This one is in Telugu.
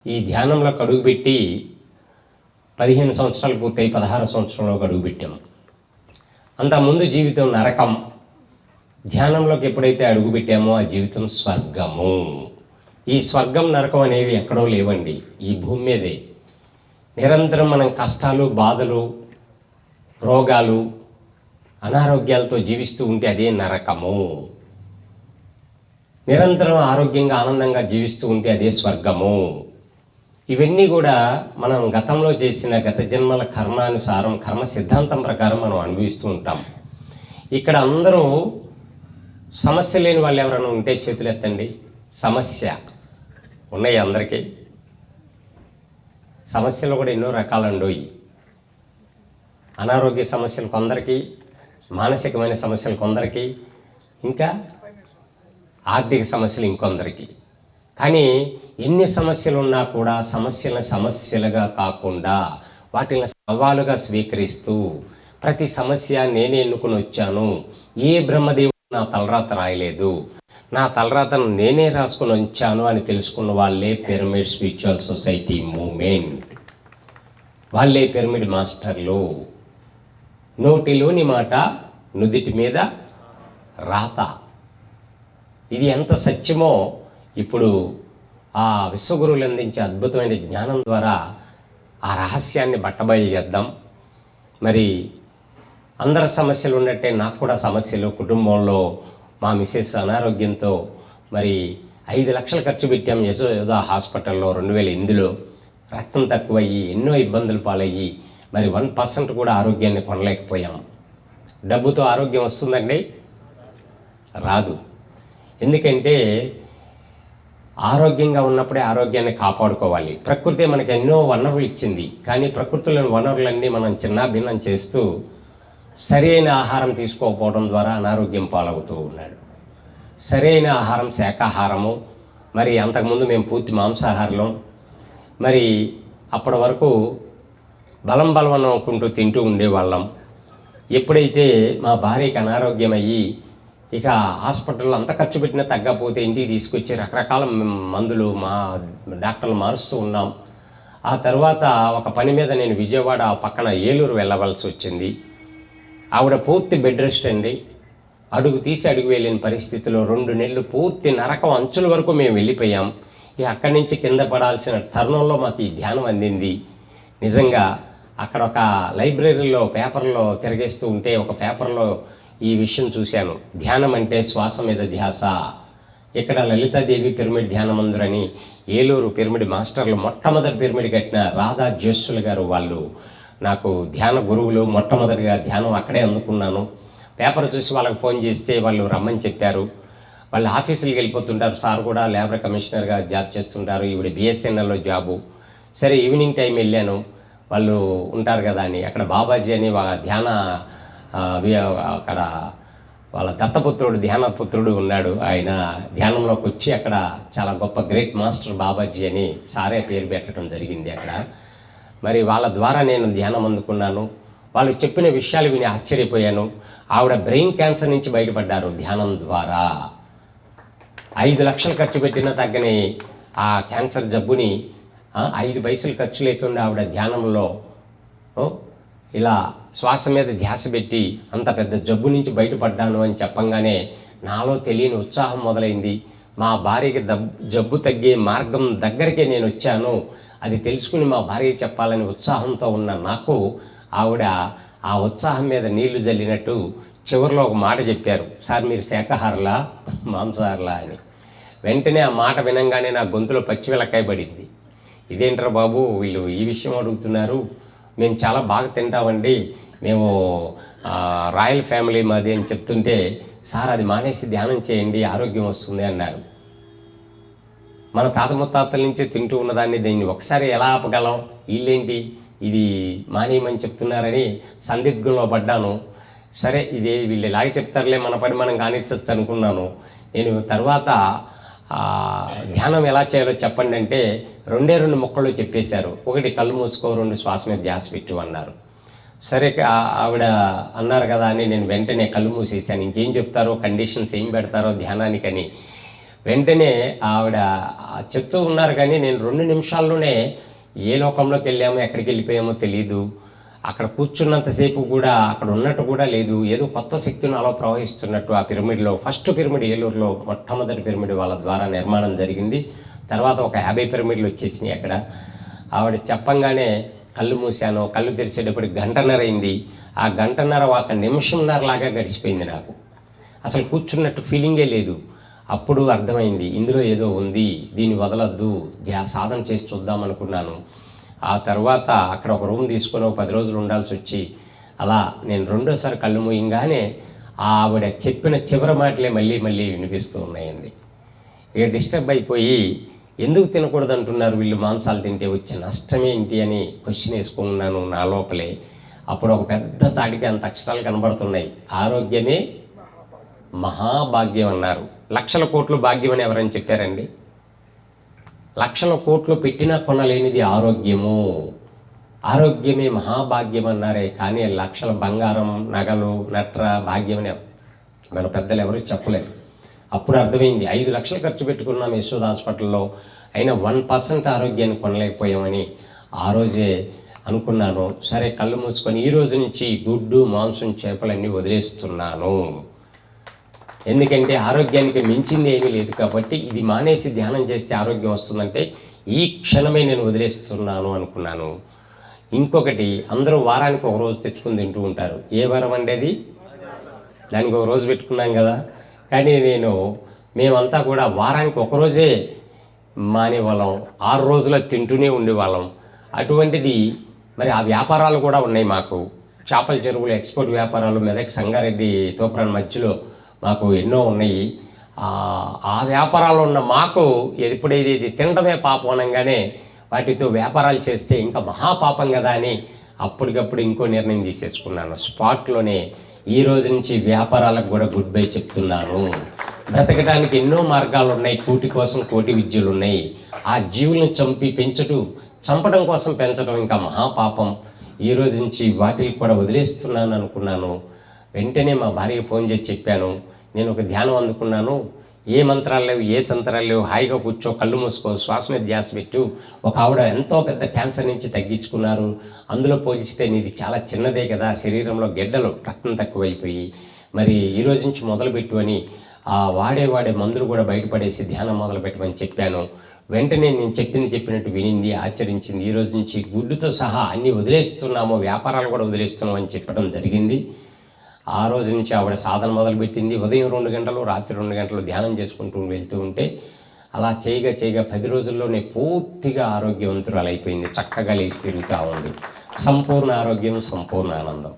ఈ ధ్యానంలోకి అడుగుపెట్టి 15 సంవత్సరాలు పూర్తయి 16 సంవత్సరంలోకి అడుగుపెట్టాము. అంతకుముందు జీవితం నరకం. ధ్యానంలోకి ఎప్పుడైతే అడుగుపెట్టామో ఆ జీవితం స్వర్గము. ఈ స్వర్గం నరకం అనేవి ఎక్కడో లేవండి, ఈ భూమి మీదే. నిరంతరం మనం కష్టాలు, బాధలు, రోగాలు, అనారోగ్యాలతో జీవిస్తూ ఉంటే అదే నరకము. నిరంతరం ఆరోగ్యంగా ఆనందంగా జీవిస్తూ ఉంటే అదే స్వర్గము. ఇవన్నీ కూడా మనం గతంలో చేసిన గత జన్మల కర్మానుసారం, కర్మ సిద్ధాంతం ప్రకారం మనం అనుభవిస్తూ ఉంటాం. ఇక్కడ అందరూ సమస్య లేని వాళ్ళు ఎవరైనా ఉంటే చేతులు ఎత్తండి. సమస్య ఉన్నాయి అందరికీ. సమస్యలు కూడా ఎన్నో రకాలండోయి. అనారోగ్య సమస్యలు కొందరికి, మానసికమైన సమస్యలు కొందరికి, ఇంకా ఆర్థిక సమస్యలు ఇంకొందరికి. కానీ ఎన్ని సమస్యలు ఉన్నా కూడా సమస్యలను సమస్యలుగా కాకుండా వాటిని సవాలుగా స్వీకరిస్తూ, ప్రతి సమస్య నేనే ఎన్నుకుని వచ్చాను, ఏ బ్రహ్మదేవుడు నా తలరాత రాయలేదు, నా తలరాతను నేనే రాసుకుని వచ్చాను అని తెలుసుకున్న వాళ్ళే పిరమిడ్ స్పిరిచువల్ సొసైటీ మూమెంట్. వాళ్ళే పిరమిడ్ మాస్టర్లు. నోటిలోని మాట నుదిటి మీద రాత. ఇది ఎంత సత్యమో ఇప్పుడు ఆ విశ్వగురువులు అందించే అద్భుతమైన జ్ఞానం ద్వారా ఆ రహస్యాన్ని బట్టబయలు చేద్దాం. మరి అందరి సమస్యలు ఉన్నట్టే నాకు కూడా సమస్యలు. కుటుంబంలో మా మిసెస్ అనారోగ్యంతో మరి 5 లక్షలు ఖర్చు పెట్టాం యశోద హాస్పిటల్లో 2008లో. రక్తం తక్కువయ్యి ఎన్నో ఇబ్బందులు పాలయ్యి మరి 1% కూడా ఆరోగ్యాన్ని కొనలేకపోయాం. డబ్బుతో ఆరోగ్యం వస్తుందండి? రాదు. ఎందుకంటే ఆరోగ్యంగా ఉన్నప్పుడే ఆరోగ్యాన్ని కాపాడుకోవాలి. ప్రకృతి మనకి ఎన్నో వనరులు ఇచ్చింది, కానీ ప్రకృతిలోని వనరులన్నీ మనం చిన్నాభిన్నం చేస్తూ సరైన ఆహారం తీసుకోకపోవడం ద్వారా అనారోగ్యం పాలవుతూ ఉన్నాడు. సరైన ఆహారం శాకాహారము. మరి అంతకుముందు మేము పూర్తి మాంసాహారం. మరి అప్పటి వరకు బలం అనుకుంటూ తింటూ ఉండేవాళ్ళం. ఎప్పుడైతే మా భార్యకి అనారోగ్యం అయ్యి ఇక హాస్పిటల్లో అంత ఖర్చు పెట్టినా తగ్గకపోతే ఇంటికి తీసుకొచ్చి రకరకాల మందులు మా డాక్టర్లు మారుస్తూ ఉన్నాం. ఆ తర్వాత ఒక పని మీద నేను విజయవాడ పక్కన ఏలూరు వెళ్ళవలసి వచ్చింది. ఆవిడ పూర్తి బెడ్ రెస్ట్ అండి. అడుగు తీసి అడుగు వెళ్ళిన పరిస్థితిలో 2 నెలలు పూర్తి నరకం అంచుల వరకు మేము వెళ్ళిపోయాం. ఇక అక్కడి నుంచి కింద పడాల్సిన తరుణంలో మాకు ఈ ధ్యానం అందింది. నిజంగా అక్కడ ఒక లైబ్రరీలో పేపర్లో తిరగేస్తూ ఉంటే ఒక పేపర్లో ఈ విషయం చూశాను. ధ్యానం అంటే శ్వాస మీద ధ్యాస. ఇక్కడ లలితాదేవి పిరమిడ్ ధ్యాన మందిరని ఏలూరు పిరమిడ్ మాస్టర్లు మొట్టమొదటి పిరమిడ్ కట్టిన రాధా జోస్సులు గారు వాళ్ళు నాకు ధ్యాన గురువులు. మొట్టమొదటిగా ధ్యానం అక్కడే అందుకున్నాను. పేపర్ చూసి వాళ్ళకి ఫోన్ చేస్తే వాళ్ళు రమ్మని చెప్పారు. వాళ్ళు ఆఫీసులకు వెళ్ళిపోతుంటారు. సార్ కూడా లేబర్ కమిషనర్గా జాబ్ చేస్తుంటారు, ఈవిడ బిఎస్ఎన్ఎల్లో జాబు. సరే ఈవినింగ్ టైం వెళ్ళాను. వాళ్ళు ఉంటారు కదా అని అక్కడ బాబాజీ అని ధ్యాన అక్కడ వాళ్ళ దత్తపుత్రుడు ధ్యానపుత్రుడు ఉన్నాడు. ఆయన ధ్యానంలోకి వచ్చి అక్కడ చాలా గొప్ప గ్రేట్ మాస్టర్ బాబాజీ అని సారే పేరు పెట్టడం జరిగింది అక్కడ. మరి వాళ్ళ ద్వారా నేను ధ్యానం అందుకున్నాను. వాళ్ళు చెప్పిన విషయాలు విని ఆశ్చర్యపోయాను. ఆవిడ బ్రెయిన్ క్యాన్సర్ నుంచి బయటపడ్డారు ధ్యానం ద్వారా. 5 లక్షలు ఖర్చు పెట్టినా తగ్గని ఆ క్యాన్సర్ జబ్బుని 5 పైసలు ఖర్చు లేకుండా ఆవిడ ధ్యానంలో ఇలా శ్వాస మీద ధ్యాస పెట్టి అంత పెద్ద జబ్బు నుంచి బయటపడ్డాను అని చెప్పంగానే నాలో తెలియని ఉత్సాహం మొదలైంది. మా భార్యకి జబ్బు తగ్గే మార్గం దగ్గరికే నేను వచ్చాను. అది తెలుసుకుని మా భార్యకి చెప్పాలని ఉత్సాహంతో ఉన్న నాకు ఆవిడ ఆ ఉత్సాహం మీద నీళ్లు జల్లినట్టు చివరిలో ఒక మాట చెప్పారు. సార్ మీరు శాకాహారులా మాంసాహారులా అని. వెంటనే ఆ మాట వినంగానే నా గొంతులో పచ్చిమిరపకాయ పడింది. ఇదేంట్రా బాబు వీళ్ళు ఈ విషయం అడుగుతున్నారు, మేము చాలా బాగా తింటామండి, మేము రాయల్ ఫ్యామిలీ మాది అని చెప్తుంటే, సార్ అది మానేసి ధ్యానం చేయండి ఆరోగ్యం వస్తుంది అన్నారు. మన తాత ముత్తాతల నుంచి తింటూ ఉన్నదాన్ని దీన్ని ఒకసారి ఎలా ఆపగలం, వీళ్ళేంటి ఇది మానేయమని చెప్తున్నారని సందిగ్ధంలో పడ్డాను. సరే ఇది వీళ్ళు ఇలాగే చెప్తారులే, మన పని మనం కానిచ్చచ్చు అనుకున్నాను. నేను తర్వాత ధ్యానం ఎలా చేయాలో చెప్పండి అంటే 2 ముక్కలు చెప్పేశారు. ఒకటి కళ్ళు మూసుకో, 2 శ్వాస మీద ధ్యాస పెట్టు అన్నారు. సరే ఆవిడ అన్నారు కదా అని నేను వెంటనే కళ్ళు మూసేసాను. ఇంకేం చెప్తారో, కండిషన్స్ ఏం పెడతారో ధ్యానానికని వెంటనే ఆవిడ చెప్తూ ఉన్నారు, కానీ నేను 2 నిమిషాల్లోనే ఏ లోకంలోకి వెళ్ళామో ఎక్కడికి వెళ్ళిపోయామో తెలియదు. అక్కడ కూర్చున్నంతసేపు కూడా అక్కడ ఉన్నట్టు కూడా లేదు. ఏదో కొత్త శక్తిని అలా ప్రవహిస్తున్నట్టు ఆ పిరమిడ్లో, ఫస్ట్ పిరమిడ్ ఏలూరులో మొట్టమొదటి పిరమిడ్ వాళ్ళ ద్వారా నిర్మాణం జరిగింది. తర్వాత ఒక 50 పిరమిడ్లు వచ్చేసినాయి అక్కడ. ఆవిడ చెప్పంగానే కళ్ళు మూసాను. కళ్ళు తెరిచేటప్పటికి 1 గంటన్నర అయింది. ఆ 1 గంటన్నర 1 నిమిషంన్నర లాగా గడిచిపోయింది. నాకు అసలు కూర్చున్నట్టు ఫీలింగే లేదు. అప్పుడు అర్థమైంది, ఇందులో ఏదో ఉంది, దీన్ని వదలొద్దు, సాధన చేసి చూద్దాం అనుకున్నాను. ఆ తర్వాత అక్కడ ఒక రూమ్ తీసుకొని 10 రోజులు ఉండాల్సి వచ్చి, అలా నేను రెండోసారి కళ్ళు మూయంగానే ఆవిడ చెప్పిన చివరి మాటలే మళ్ళీ మళ్ళీ వినిపిస్తూ ఉన్నాయండి. ఇక డిస్టర్బ్ అయిపోయి, ఎందుకు తినకూడదు అంటున్నారు వీళ్ళు, మాంసాలు తింటే వచ్చే నష్టం ఏంటి అని క్వశ్చన్ వేసుకున్నాను నా లోపలే. అప్పుడు ఒక పెద్ద తాడికి అంత అక్షరాలు కనబడుతున్నాయి. ఆరోగ్యమే మహాభాగ్యం అన్నారు. 1,00,000 కోట్లు భాగ్యం అని ఎవరని చెప్పారండి? 1,00,000 కోట్లు పెట్టినా కొనలేనిది ఆరోగ్యము. ఆరోగ్యమే మహాభాగ్యం అన్నారే, కానీ 1,00,000 బంగారం, నగలు, నట్ర భాగ్యం అని మన పెద్దలు ఎవరు చెప్పలేరు. అప్పుడు అర్థమైంది, 5 లక్షలు ఖర్చు పెట్టుకున్నాం యశోద హాస్పిటల్లో, అయినా 1% ఆరోగ్యాన్ని కొనలేకపోయామని ఆ రోజే అనుకున్నాను. సరే కళ్ళు మూసుకొని ఈ రోజు నుంచి గుడ్డు, మాంసం, చేపలన్నీ వదిలేస్తున్నాను. ఎందుకంటే ఆరోగ్యానికి మించింది ఏమీ లేదు కాబట్టి, ఇది మానేసి ధ్యానం చేస్తే ఆరోగ్యం వస్తుందంటే ఈ క్షణమే నేను వదిలేస్తున్నాను అనుకున్నాను. ఇంకొకటి, అందరూ వారానికి ఒక రోజు తెచ్చుకొని తింటూ ఉంటారు. ఏ వారం అండి అది? దానికి ఒక రోజు పెట్టుకున్నాం కదా. కానీ మేమంతా కూడా వారానికి ఒకరోజే మానేవాళ్ళం, 6 రోజుల తింటూనే ఉండేవాళ్ళం. అటువంటిది మరి ఆ వ్యాపారాలు కూడా ఉన్నాయి మాకు. చేపల చెరువులు ఎక్స్పోర్ట్ వ్యాపారాలు మెదక్, సంగారెడ్డి, తోపురాన్ మధ్యలో మాకు ఎన్నో ఉన్నాయి. ఆ వ్యాపారాలు ఉన్న మాకు ఎప్పుడైతే ఇది తినడమే పాపం అనగానే వాటితో వ్యాపారాలు చేస్తే ఇంకా మహాపాపం కదా అని అప్పటికప్పుడు ఇంకో నిర్ణయం తీసేసుకున్నాను. స్పాట్లోనే ఈ రోజు నుంచి వ్యాపారాలకు కూడా గుడ్ బై చెప్తున్నాను. బ్రతకడానికి ఎన్నో మార్గాలు ఉన్నాయి, కూటి కోసం కోటి విద్యలు ఉన్నాయి. ఆ జీవులను చంపడం కోసం పెంచడం ఇంకా మహాపాపం. ఈ రోజు నుంచి వాటికి కూడా వదిలేస్తున్నాను అనుకున్నాను. వెంటనే మా భార్యకి ఫోన్ చేసి చెప్పాను, నేను ఒక ధ్యానం అందుకున్నాను, ఏ మంత్రాలు లేవు, ఏ తంత్రాలు లేవు, హాయిగా కూర్చో, కళ్ళు మూసుకో, శ్వాస మీద ధ్యాస పెట్టు. ఒక ఆవిడ ఎంతో పెద్ద క్యాన్సర్ నుంచి తగ్గించుకున్నారు, అందులో పోల్చితే నీది చాలా చిన్నదే కదా, శరీరంలో గెడ్డలు, రక్తం తక్కువైపోయి, మరి ఈ రోజు నుంచి మొదలుపెట్టు అని వాడే మందులు కూడా బయటపడేసి ధ్యానం మొదలు పెట్టమని చెప్పాను. వెంటనే నేను చెప్పినట్టు వినింది, ఆచరించింది. ఈ రోజు నుంచి గుడ్డుతో సహా అన్నీ వదిలేస్తున్నాము, వ్యాపారాలు కూడా వదిలేస్తున్నాము అని చెప్పడం జరిగింది. ఆ రోజు నుంచి ఆవిడ సాధన మొదలుపెట్టింది. ఉదయం 2 గంటలు, రాత్రి 2 గంటలు ధ్యానం చేసుకుంటూ వెళ్తూ ఉంటే అలా చేయగా 10 రోజుల్లోనే పూర్తిగా ఆరోగ్యవంతురాలు అయిపోయింది. చక్కగా లేచి తిరుగుతూ ఉంది. సంపూర్ణ ఆరోగ్యం, సంపూర్ణ ఆనందం.